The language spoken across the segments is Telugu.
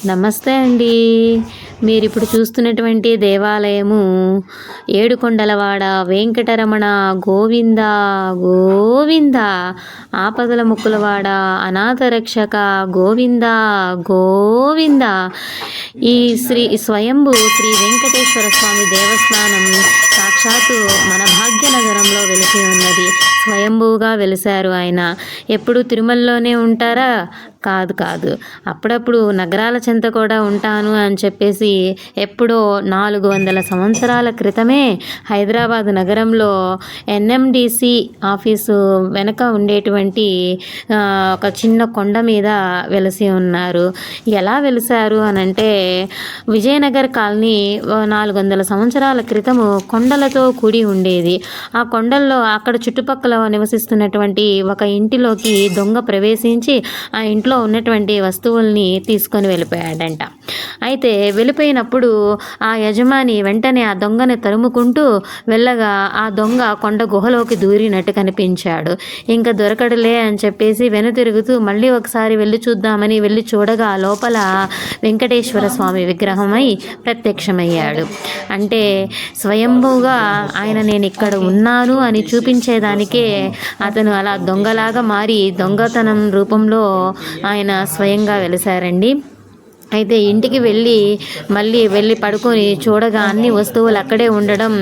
నమస్తే అండి. మీరిప్పుడు చూస్తున్నటువంటి దేవాలయము ఏడుకొండలవాడ వెంకటరమణ గోవింద గోవింద, ఆపదల ముక్కులవాడ అనాథ రక్షక గోవింద గోవింద. ఈ స్వయంభూ శ్రీ వెంకటేశ్వర స్వామి దేవస్థానం సాక్షాత్తు మన భాగ్యనగరంలో వెలిసి ఉన్నది. స్వయంభూగా వెలిశారు ఆయన. ఎప్పుడు తిరుమలలోనే ఉంటారా? కాదు, అప్పుడప్పుడు నగరాల చెంత కూడా ఉంటాను అని చెప్పేసి ఎప్పుడో 400 సంవత్సరాల క్రితమే హైదరాబాద్ నగరంలో ఎన్ఎండిసి ఆఫీసు వెనక ఉండేటువంటి ఒక చిన్న కొండ మీద వెలిసి ఉన్నారు. ఎలా వెలిసారు అనంటే, విజయనగర్ కాలనీ 400 సంవత్సరాల క్రితము కొండలతో కూడి ఉండేది. ఆ కొండల్లో అక్కడ చుట్టుపక్కల నివసిస్తున్నటువంటి ఒక ఇంటిలోకి దొంగ ప్రవేశించి ఆ ఇంట్లో ఉన్నటువంటి వస్తువుల్ని తీసుకొని వెళ్ళిపోయాడంట. అయితే వెళ్ళిపోయినప్పుడు ఆ యజమాని వెంటనే ఆ దొంగని తరుముకుంటూ వెళ్ళగా ఆ దొంగ కొండ గుహలోకి దూరినట్టు కనిపించాడు. ఇంకా దొరకడులే అని చెప్పేసి వెనుతిరుగుతూ మళ్ళీ ఒకసారి వెళ్ళి చూద్దామని వెళ్ళి చూడగా లోపల వెంకటేశ్వర స్వామి విగ్రహమై ప్రత్యక్షమయ్యాడు. అంటే స్వయంభూగా ఆయన నేను ఇక్కడ ఉన్నాను అని చూపించేదానికే అతను అలా దొంగలాగా మారి దొంగతనం రూపంలో ఆయన స్వయంగా వెలిసారండి. అయితే ఇంటికి మళ్ళీ పడుకొని చూడగా అన్ని వస్తువులు అక్కడే ఉండడం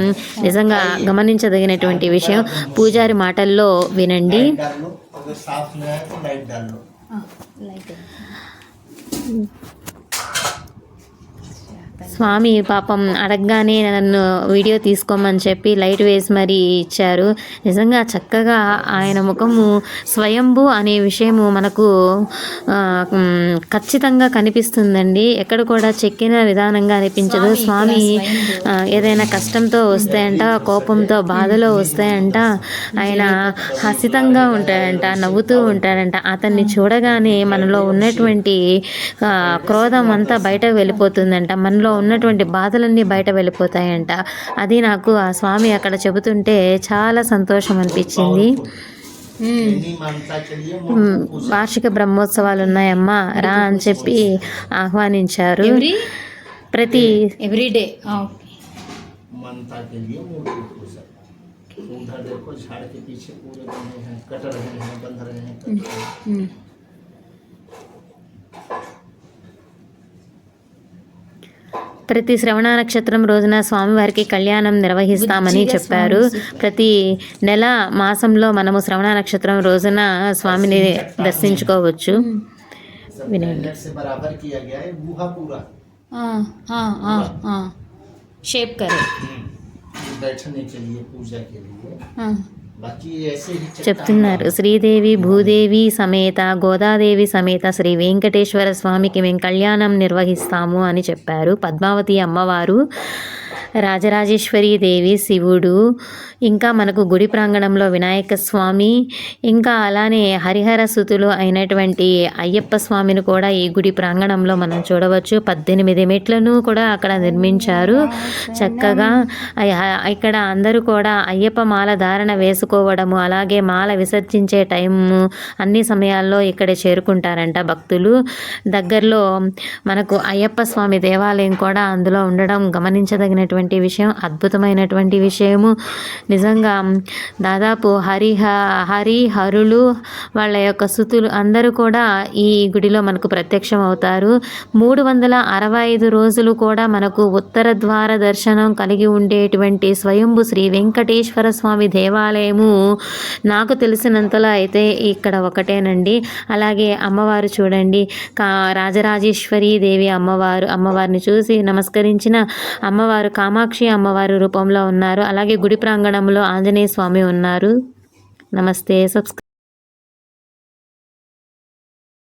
నిజంగా గమనించదగినటువంటి విషయం. పూజారి మాటల్లో వినండి. స్వామి పాపం అడగగానే నన్ను వీడియో తీసుకోమని చెప్పి లైట్ వేసి మరీ ఇచ్చారు. నిజంగా చక్కగా ఆయన ముఖము స్వయంభూ అనే విషయము మనకు ఖచ్చితంగా కనిపిస్తుందండి. ఎక్కడ కూడా చెక్కిన విధానంగా అనిపించదు. స్వామి ఏదైనా కష్టంతో వస్తాయంట, కోపంతో బాధలో వస్తాయంట, ఆయన హసితంగా ఉంటాడంట, నవ్వుతూ ఉంటాడంట. అతన్ని చూడగానే మనలో ఉన్నటువంటి క్రోధం అంతా బయటకు వెళ్ళిపోతుందంట, మనలో ఉన్నటువంటి బాధలన్నీ బయట వెళ్ళిపోతాయంట. అది నాకు ఆ స్వామి అక్కడ చెబుతుంటే చాలా సంతోషం అనిపించింది. వార్షిక బ్రహ్మోత్సవాలు ఉన్నాయమ్మా రా అని చెప్పి ఆహ్వానించారు. ప్రతి ఎవ్రీడే ప్రతి శ్రవణ నక్షత్రం రోజున స్వామివారికి కళ్యాణం నిర్వహిస్తామని చెప్పారు. ప్రతి నెల మాసంలో మనము శ్రవణ నక్షత్రం రోజున స్వామిని దర్శించుకోవచ్చు. వినండి. షేప్ కరే చెప్తున్నారు. శ్రీదేవి భూదేవి సమేత గోదాదేవి సమేత శ్రీ వెంకటేశ్వర స్వామికి మేము కళ్యాణం నిర్వహిస్తాము అని చెప్పారు. పద్మావతి అమ్మవారు, రాజరాజేశ్వరి దేవి, శివుడు, ఇంకా మనకు గుడి ప్రాంగణంలో వినాయక స్వామి, ఇంకా అలానే హరిహర సుతులు అయినటువంటి అయ్యప్ప స్వామిని కూడా ఈ గుడి ప్రాంగణంలో మనం చూడవచ్చు. 18 మెట్లను కూడా అక్కడ నిర్మించారు. చక్కగా ఇక్కడ అందరూ కూడా అయ్యప్ప మాల ధారణ వేసుకోవడము, అలాగే మాల విసర్జించే టైము అన్ని సమయాల్లో ఇక్కడ చేరుకుంటారంట భక్తులు. దగ్గరలో మనకు అయ్యప్ప స్వామి దేవాలయం కూడా అందులో ఉండడం గమనించదగినటువంటి విషయం, అద్భుతమైనటువంటి విషయము. నిజంగా దాదాపు హరిహరులు వాళ్ళ యొక్క సుతులు అందరూ కూడా ఈ గుడిలో మనకు ప్రత్యక్షం అవుతారు. 365 రోజులు కూడా మనకు ఉత్తర ద్వార దర్శనం కలిగి ఉండేటువంటి స్వయంభూ శ్రీ వెంకటేశ్వర స్వామి దేవాలయము నాకు తెలిసినంతలో అయితే ఇక్కడ ఒకటేనండి. అలాగే అమ్మవారు చూడండి, రాజరాజేశ్వరి దేవి అమ్మవారిని చూసి నమస్కరించిన అమ్మవారు కామాక్షి అమ్మవారి రూపంలో ఉన్నారు. అలాగే గుడి ప్రాంగణంలో ఆంజనేయ స్వామి ఉన్నారు. నమస్తే. సబ్స్క్రైబ్.